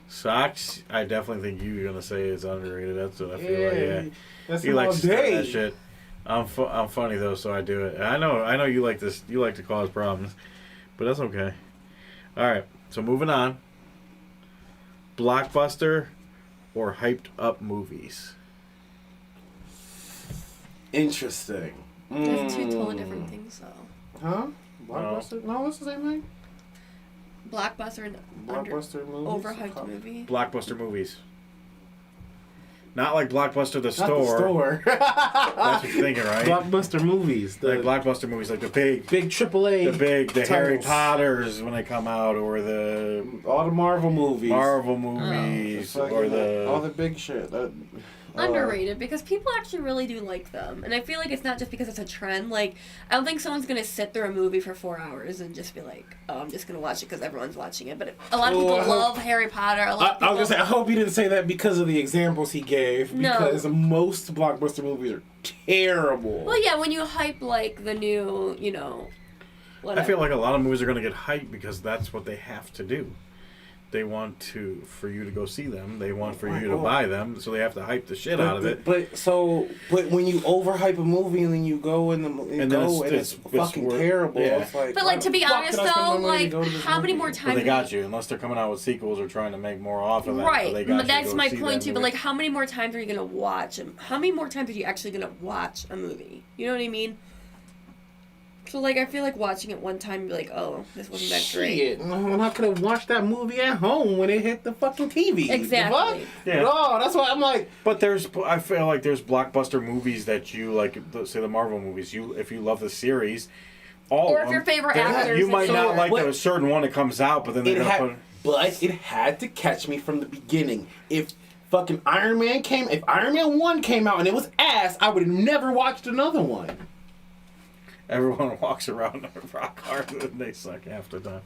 Socks, I definitely think you're gonna say it's underrated. That's what I feel like. Yeah. That's He all likes to start day. that shit. I'm funny though, so I do it. I know you like this. You like to cause problems, but that's okay. All right, so moving on. Blockbuster or hyped up movies? Interesting. There's two totally different things though. Huh? Blockbuster? No, that's the same thing. Blockbuster and Blockbuster movies. overhyped movie. Blockbuster movies. Not like Blockbuster the Not store. the store. That's what you're thinking, right? Blockbuster movies. The Like Blockbuster movies, like the big AAA. the Harry titles. Potters when they come out, or the All the Marvel movies. Marvel The movies, fucking- or all the big shit. Underrated because people actually really do like them, and I feel like it's not just because it's a trend. Like I don't think someone's gonna sit through a movie for 4 hours and just be like, "Oh, I'm just gonna watch it because everyone's watching it." But a lot of people Oh, I hope- love Harry Potter. A lot of I people. was gonna say, I hope he didn't say that because of the examples he gave. No. Because most blockbuster movies are terrible. Well, yeah, when you hype like the new, whatever. I feel like a lot of movies are going to get hyped because that's what they have to do. for you to go see them. They want for you to buy them, so they have to hype the shit out of it. But when you overhype a movie and then you go and it's fucking terrible. Yeah. It's like, But like to be honest though, like how many more But times? they got you, unless they're coming out with sequels or trying to make more off of that. Right, So they got but you that's to go my see point that too. But movie. like, how many more times are you gonna watch? How many more times are you actually gonna watch a movie? You know what I mean? So like, I feel like watching it one time, you're like, oh, this wasn't that great. Shit, I'm not gonna watch that movie at home when it hit the fucking TV. Exactly. Yeah. No, that's why I'm like. But I feel like there's blockbuster movies that you like, say the Marvel movies. If you love the series, Or if your favorite actors, you might not like What- a certain one that comes out, but then they're gonna put. But it had to catch me from the beginning. If fucking Iron Man 1 came out and it was ass, I would have never watched another one. Everyone walks around rock hard and they suck half the time.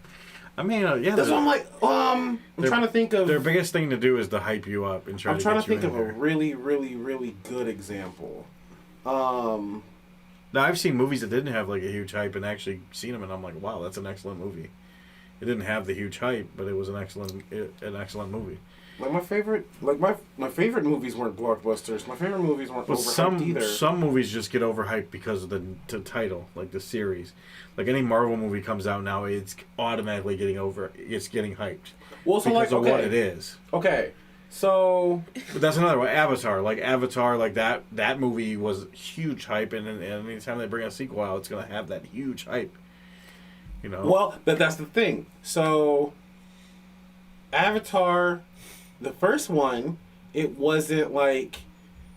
I mean, yeah. That's why I'm like, I'm trying to think of. Their biggest thing to do is to hype you up and I'm trying to think get of you in a there. really, really, really good example. Now I've seen movies that didn't have like a huge hype and actually seen them, and I'm like, wow, that's an excellent movie. It didn't have the huge hype, but it was an excellent movie. Like my favorite movies weren't blockbusters. My favorite movies weren't But overhyped either. some movies just get overhyped because of the title, like the series. Like any Marvel movie comes out now, it's automatically it's getting hyped. Well, so because like, of what it is. Okay, so But that's another one. Avatar, like that movie was huge hype, and anytime they bring a sequel out, it's gonna have that huge hype. You know. well, that's the thing. So Avatar, the first one, it wasn't like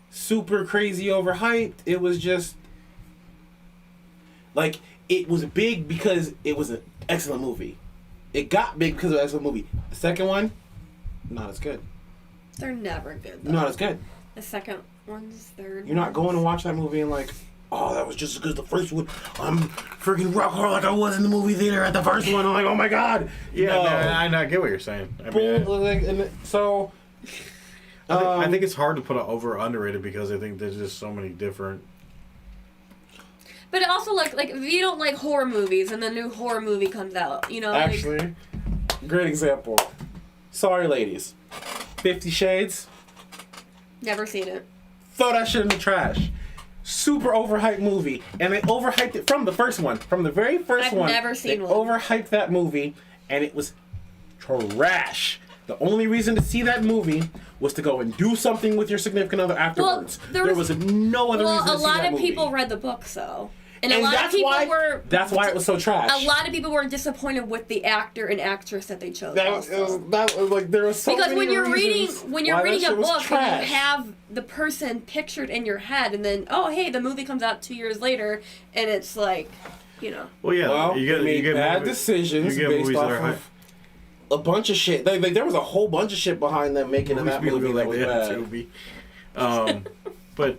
super crazy overhyped. It was just like it was big because it was an excellent movie. It got big because of an excellent movie. The second one, not as good. They're never good. Though. Not as good. The second one's third. You're not going to watch that movie and like, oh, that was just as good as the first one. I'm freaking rock hard like I was in the movie theater at the first one. I'm like, oh my god. Yeah, No. I get what you're saying. I mean, I think it's hard to put an over or underrated because I think there's just so many different. But also, like if you don't like horror movies and the new horror movie comes out, you know, like, Actually, great example. Sorry, ladies. 50 Shades. never seen it. Throw that shit in the trash. Super overhyped movie, and they overhyped it from the first one, from the very first one. I've never seen they one. Overhyped that movie, and it was trash. The only reason to see that movie was to go and do something with your significant other afterwards. Well, there was no other reason to see that movie. Well, a lot of people read the books, though. And a lot that's of people why, That's why it was so trash. A lot of people were disappointed with the actor and actress that they chose. That was like there was so because many when you're reasons reading why a that shit was book and trash. you have the person pictured in your head, and then the movie comes out 2 years later, and it's like, you know. Well, yeah, Well, you made get bad movies, decisions you get based movies off that are of a bunch of shit. Like, there was a whole bunch of shit behind them making that movie that was bad. But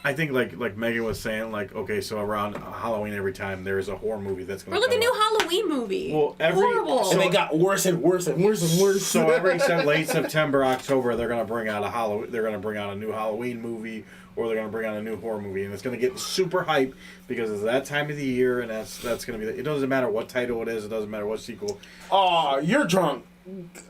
I think like Megan was saying, like, okay, so around Halloween every time there is a horror movie that's going Or to like a new Halloween movie. Well, horrible. And they got worse and worse and worse and worse. So every late September, October, they're going to bring out a new Halloween movie, or they're going to bring out a new horror movie, and it's going to get super hype because it's that time of the year, and that's going to be. It doesn't matter what title it is. It doesn't matter what sequel. Oh, you're drunk.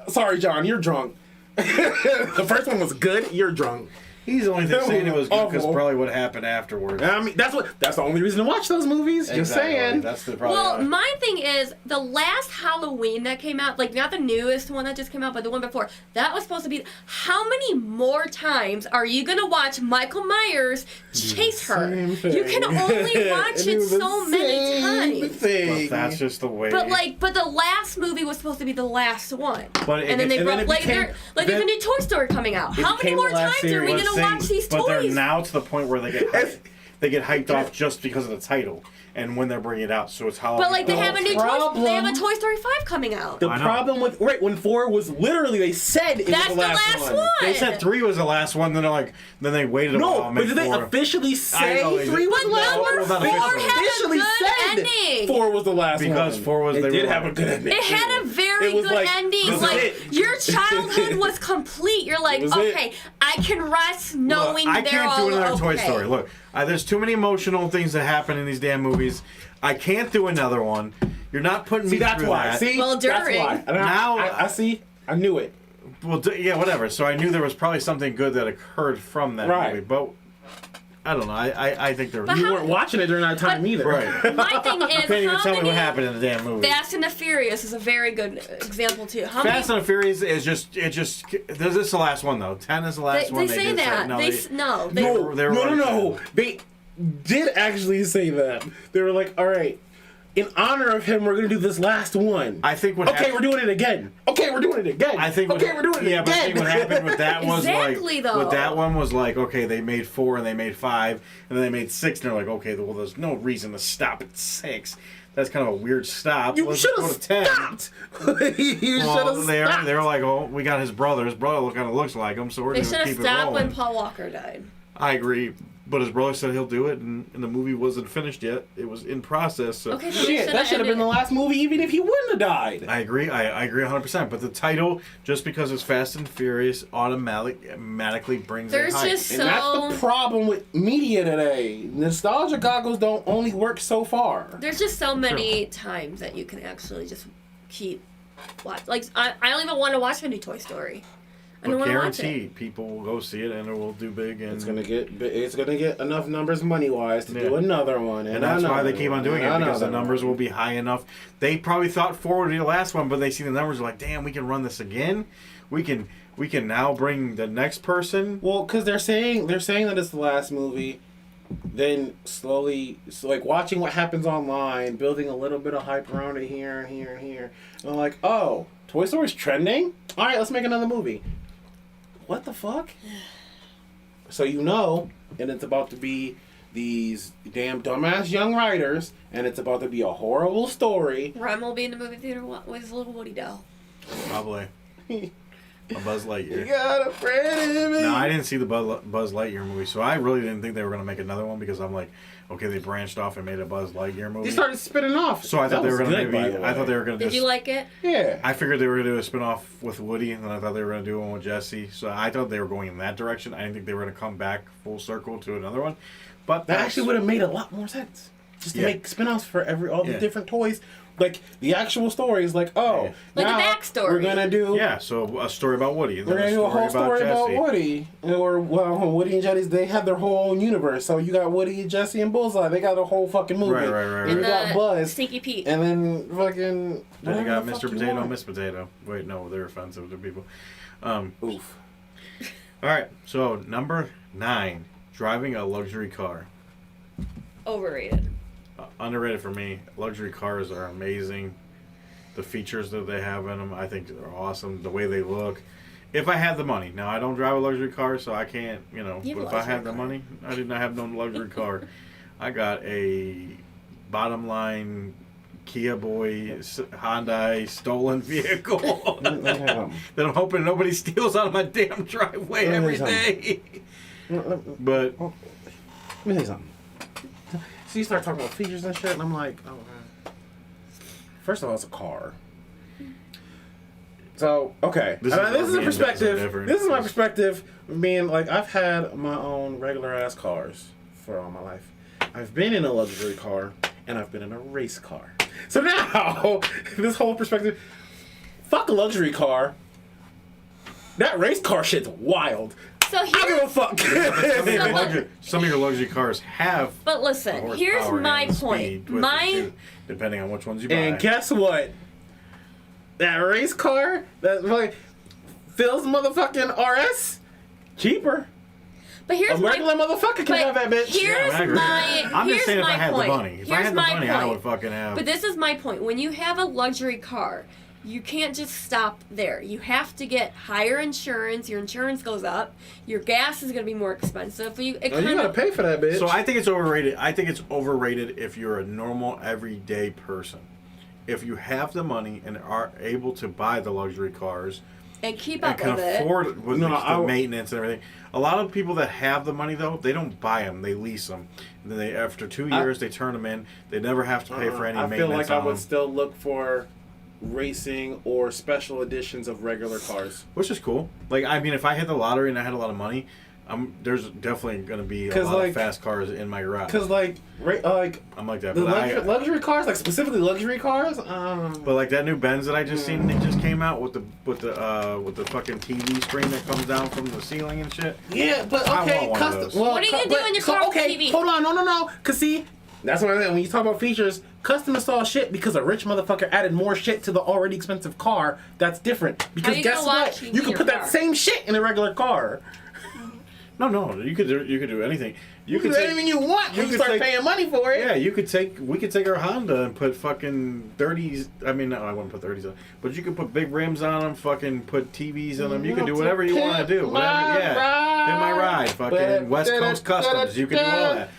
Sorry, John, you're drunk. The first one was good. You're drunk. He's only saying it was good because probably what happened afterwards. I mean, that's the only reason to watch those movies. Exactly. Just saying. That's the problem. Well, my thing is, the last Halloween that came out, like not the newest one that just came out, but the one before, that was supposed to be, how many more times are you going to watch Michael Myers chase her? Same thing. You can only watch it so many times. But that's just the way. But the last movie was supposed to be the last one. But and then they brought, there's a new Toy Story coming out. How many more times are we going to watch these toys? But they're now to the point where they get hyped off just because of the title and when they're bringing it out. So it's Halloween. But like they have a Toy Story 5 coming out. The problem with when 4 was literally they said it was the last one. They said 3 was the last one. Then they waited a while. No, but did they officially say 3 was the last one? But number 4 had a good ending. 4 was the last one. Because 4 was. They did have a good ending. It had a very good ending. Like your childhood was complete. You're like, okay, I can rest knowing I they're all can't do another Toy okay. Story. Look, there's too many emotional things that happen in these damn movies. I can't do another one. You're not putting See, me that's through why. that. See, Well, that's during. why. And Now- I see. I knew it. Well, yeah, whatever. So I knew there was probably something good that occurred from that Right. movie, but I don't know. I think there was. But You how- weren't watching it during that time either. Right. My thing is, You can't even how tell me many what happened in the damn movie. Fast and the Furious is a very good example too. How Fast many? and the Furious is just. This is the last one though. 10 is the last They one. say did that. say- no, No, they No, were- they were no. like They did actually say that. They were like, all right, in honor of him, we're going to do this last one. I think what Okay, happened- we're doing it again. Okay, we're doing it again. I think. Okay, we're doing it yeah, again. but I think what happened with that was Exactly, like. though. With that one was like, okay, they made 4 and they made 5 and then they made 6 and they're like, okay, well, there's no reason to stop at 6. That's kind of a weird stop. You Let's should go have to 10. stopped. You should Well, have they stopped. were like, oh, we got his brother. His brother kind of looks like him, so we're They going should to have keep it stopped rolling. when Paul Walker died. I agree, but his brother said he'll do it, and the movie wasn't finished yet. It was in process. So Okay, so they Shit, that should have been the last movie, even if he wouldn't have died. I agree. I agree 100%. But the title, just because it's Fast and Furious, automatically brings There's a hype. just And that's the problem with media today. Nostalgia goggles don't only work so far. There's just so many times that you can actually just keep watch. Like I don't even want to watch a new Toy Story. I don't But want to watch guarantee it. people will go see it and it will do big. And It's gonna get enough numbers money wise to Yeah. do another one, and that's why they keep on doing it, because the numbers will will be high enough. They probably thought 4 would be the last one, but they see the numbers like, damn, we can run this again. We can now bring the next person. Well, because they're saying that it's the last movie. Then slowly, so like watching what happens online, building a little bit of hype around it here and here and here. And they're like, oh, Toy Story's trending? All right, let's make another movie. What the fuck? So and it's about to be these damn dumbass young writers, and it's about to be a horrible story. Rem will be in the movie theater with his little Woody doll. Probably. A Buzz Lightyear. You got a friend in me. No, I didn't see the Buzz Lightyear movie, so I really didn't think they were going to make another one, because I'm like, okay, they branched off and made a Buzz Lightyear movie. They started spinning off. So I thought That they were was going to good, by maybe. the I thought they way. were going to. Did you like it? Yeah. I figured they were going to do a spin-off with Woody, and then I thought they were going to do one with Jesse. So I thought they were going in that direction. I didn't think they were going to come back full circle to another one. But That actually would have made a lot more sense. Just to Yeah. make spin-offs for all the Yeah. different toys. Like, the actual story is like, oh, Yeah. Like now the backstory. we're going to do... Yeah, so a story about Woody, and We're then going to do a whole story about Jesse. Woody. Or, well, Woody and Jesse, they have their whole own universe. So you got Woody, Jesse, and Bullseye. They got a whole fucking movie. Right. And And you got Buzz. Sneaky Pete. And then fucking... Then you whatever got the Mr. fuck you Potato, want. Miss Potato. Wait, no, they're offensive to people. Oof. All right, so number 9, driving a luxury car. Overrated. Underrated for me. Luxury cars are amazing. The features that they have in them, I think, are awesome. The way they look. If I had the money. Now, I don't drive a luxury car, so I can't, You have but a if I luxury had the car. money, I did not have no luxury car. I got a bottom line Kia Boy Hyundai stolen vehicle that I'm hoping nobody steals out of my damn driveway Let me every tell you day. But Let me tell you something. So you start talking about features and shit, and I'm like, oh, man. First of all, it's a car. So, okay. This This, is is a where me and Jess are perspective. different. This is my perspective. Being like, I've had my own regular ass cars for all my life. I've been in a luxury car, and I've been in a race car. So now, this whole perspective, fuck a luxury car. That race car shit's wild. So I don't give a fuck. some of your luxury cars have But listen, horsepower here's my and point. speed with it, My too, depending on which ones you buy. And guess what? That race car, that like Phil's motherfucking RS, cheaper. but here's A regular motherfucker can but have that bitch. Here's Yeah, I agree. my I'm here's just saying if my I had point. the money. If I Here's had the my money, I point. would fucking have. But this is my point. When you have a luxury car, you can't just stop there. You have to get higher insurance. Your insurance goes up. Your gas is going to be more expensive. Oh, you gotta pay for that bitch. So I think it's overrated. I think it's overrated if you're a normal, everyday person. If you have the money and are able to buy the luxury cars and keep and up can with it. afford with No, the maintenance and everything, a lot of people that have the money though, they don't buy them. They lease them. And then they, after 2 years, they turn them in. They never have to pay for any I maintenance. feel like I on would them, still look for racing or special editions of regular cars. which is cool. Like I mean, if I hit the lottery and I had a lot of money, There's definitely gonna be a 'Cause, lot like- of fast cars in my garage. Cause like I'm like that, the but luxury cars, like specifically luxury cars. But like that new Benz that I just seen, it just came out with the fucking TV screen that comes down from the ceiling and shit. Yeah, but I okay, want one of custom. those. Well, What are you gonna do in your car with okay, TV? hold on, no. Cause see, that's what I mean. When you talk about features, custom install shit because a rich motherfucker added more shit to the already expensive car. That's different. Because you guess gonna what? watch TV You in can your put that car? same shit in a regular car. No, you could do anything. You can do anything you want when you start paying money for it. Yeah, we could take our Honda and put fucking 30s. I mean, no, I wouldn't put 30s on, but you could put big rims on them. Fucking put TVs on them. You can do whatever you want to do. Whatever, yeah. Pimp my ride. Fucking West Coast Customs. You can do all that.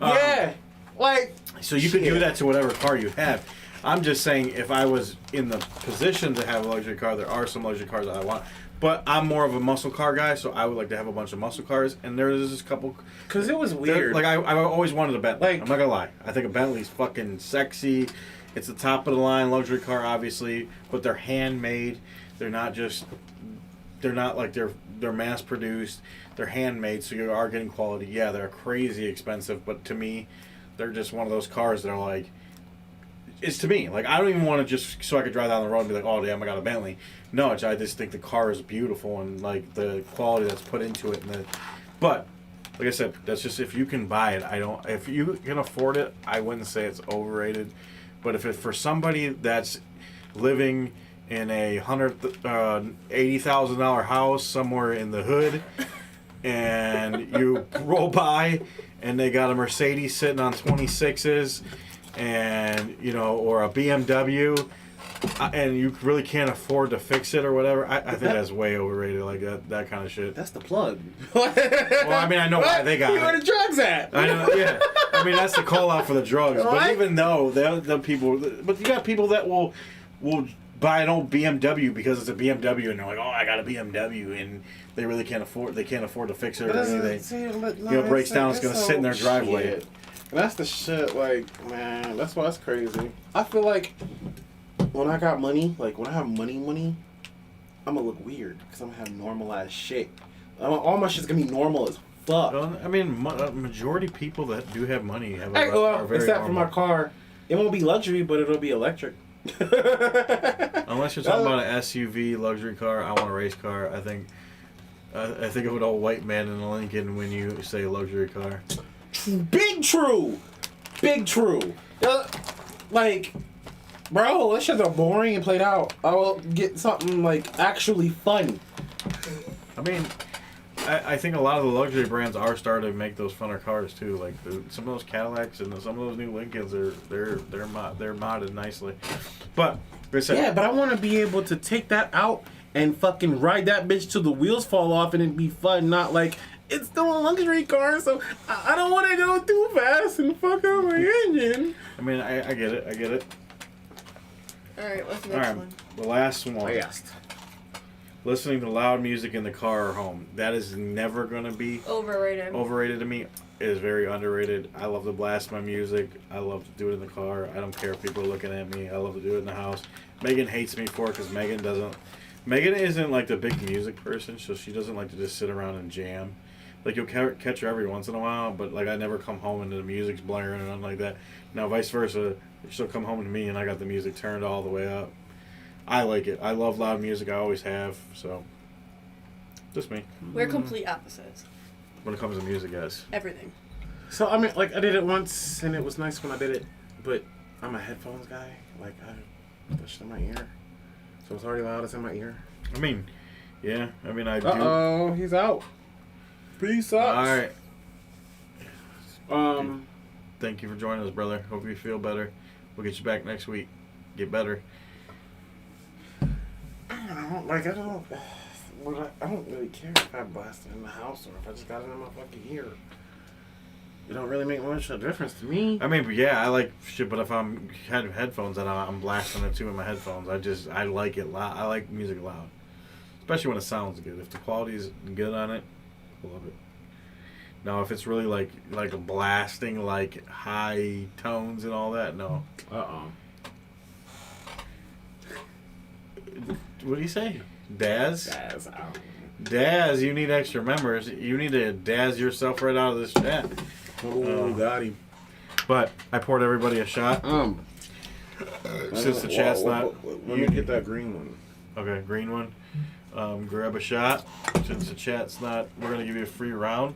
Yeah, like. So you could do that to whatever car you have. I'm just saying, if I was in the position to have a luxury car, there are some luxury cars that I want. But I'm more of a muscle car guy, so I would like to have a bunch of muscle cars. And there's this couple. Because it was weird. Like, I always wanted a Bentley. Like- I'm not going to lie. I think a Bentley's fucking sexy. It's the top of the line luxury car, obviously. But they're handmade. They're not just. They're not like they're mass produced. They're handmade, so you are getting quality. Yeah, they're crazy expensive. But to me, they're just one of those cars that are like. It's to me. Like, I don't even want to just so I could drive down the road and be like, oh, damn, I got a Bentley. No, I just think the car is beautiful and, like, the quality that's put into it. But, like I said, that's just if you can buy it. If you can afford it, I wouldn't say it's overrated. But if it's for somebody that's living in a $80,000 house somewhere in the hood and you roll by and they got a Mercedes sitting on 26s and or a BMW and you really can't afford to fix it or whatever, I think that's way overrated. Like that kind of shit. That's the plug. Well, I mean, I know why they got it. Where the drugs at? I know, yeah. I mean, that's the call out for the drugs. But Right? even though the people, but you got people that will buy an old BMW because it's a BMW and they're like, oh, I got a BMW, and they really can't afford. They can't afford to fix it or anything. It breaks down. It's gonna sit in their driveway. Shit. And that's the shit. Like, man, that's why it's crazy. I feel like when I got money, like when I have money, I'm gonna look weird because I'm gonna have normalized shit. All my shit's gonna be normal as fuck. Well, I mean, majority of people that do have money have Well, are very except for normal. my car, it won't be luxury, but it'll be electric. Unless you're talking about an SUV luxury car, I want a race car. I think of an old white man in a Lincoln when you say luxury car. Big true. Like, bro, that shit's boring and played out. I will get something like actually fun. I mean, I think a lot of the luxury brands are starting to make those funner cars too. Like some of those Cadillacs and some of those new Lincolns they're modded nicely. But like I said, Yeah, but I want to be able to take that out and fucking ride that bitch till the wheels fall off and it be fun. Not like it's still a luxury car, so I don't want to go too fast and fuck up my engine. I mean, I get it. Alright, what's the All next right, one? the last one. Fast. Listening to loud music in the car or home. That is never gonna be overrated to me. It is very underrated. I love to blast my music. I love to do it in the car. I don't care if people are looking at me. I love to do it in the house. Megan hates me for it because Megan isn't like the big music person, so she doesn't like to just sit around and jam. Like, you'll catch her every once in a while, but like I never come home and the music's blaring or nothing like that. Now vice versa, she'll come home to me and I got the music turned all the way up. I like it. I love loud music. I always have. So, just me. We're complete opposites. When it comes to music, guys. Everything. So, I mean, like, I did it once, and it was nice when I did it, but I'm a headphones guy. Like, I pushed in my ear. So it's already loud. It's in my ear. I mean, yeah. I mean, I do. Uh-oh, he's out. Peace out. All right. Um, Thank you for joining us, brother. Hope you feel better. We'll get you back next week. Get better. I don't really care if I blast it in the house or if I just got it in my fucking ear. It don't really make much of a difference to me. I mean, yeah, I like shit, but if I'm had headphones and I'm blasting it too in my headphones, I like it loud. I like music loud, especially when it sounds good. If the quality is good on it, I love it. Now, if it's really like a blasting, like high tones and all that, no. What do you say? Daz? Daz out. Daz, you need extra members. You need to Daz yourself right out of this chat. Oh, got him. But I poured everybody a shot. Since the chat's not... Let me get that green one. Okay, green one. Grab a shot. Since the chat's not... We're going to give you a free round.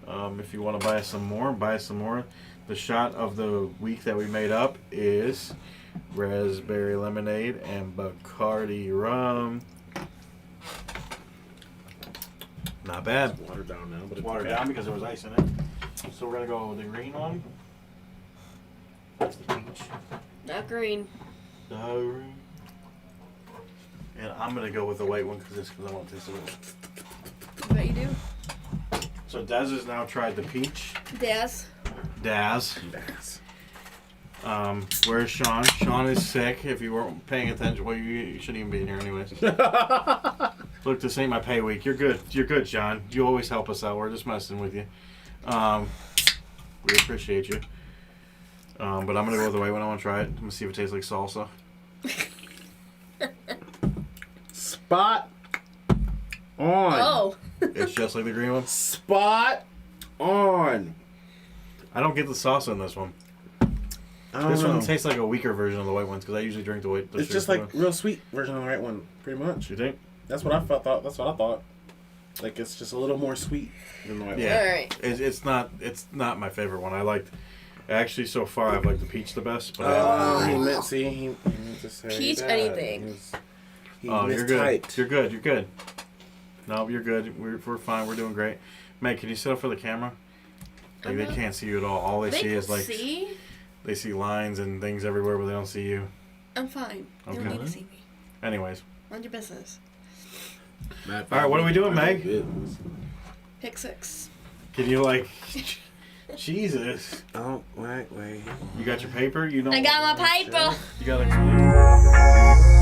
If you want to buy some more, buy some more. The shot of the week that we made up is raspberry lemonade and Bacardi rum. Not bad. It's watered down now, but It's watered down because there was ice in it. So we're going to go with the green one. That's the peach. Not green. The green. And I'm going to go with the white one because I want to taste it. I bet you do. So Daz has now tried the peach. Daz. Where's Sean? Sean is sick. If you weren't paying attention, well, you shouldn't even be in here anyways. Look, this ain't my pay week. You're good. You're good, Sean. You always help us out. We're just messing with you. We appreciate you. But I'm gonna go with the white one. I want to try it. I'm gonna see if it tastes like salsa. Spot on. Oh. It's just like the green one. Spot on. I don't get the salsa in this one. This one tastes like a weaker version of the white ones because I usually drink the white. It's just like real sweet version of the right one, pretty much. You think? That's what I thought. That's what I thought. Like it's just a little more sweet than the white one. Yeah. All right. It's not my favorite one. I liked. Actually, so far I've liked the peach the best. But He meant to say Peach that. anything. You're good. You're good. You're good. No, you're good. We're fine. We're doing great. Meg, can you sit up for the camera? Like they can't see you at all. All they see is like they see lines and things everywhere, but they don't see you. I'm fine. You don't need to see me. Anyways. Mind your business. All right, what are we doing, Meg? Pick 6. Can you like? Jesus. Oh, wait. You got your paper? You know. I got my paper. You got a.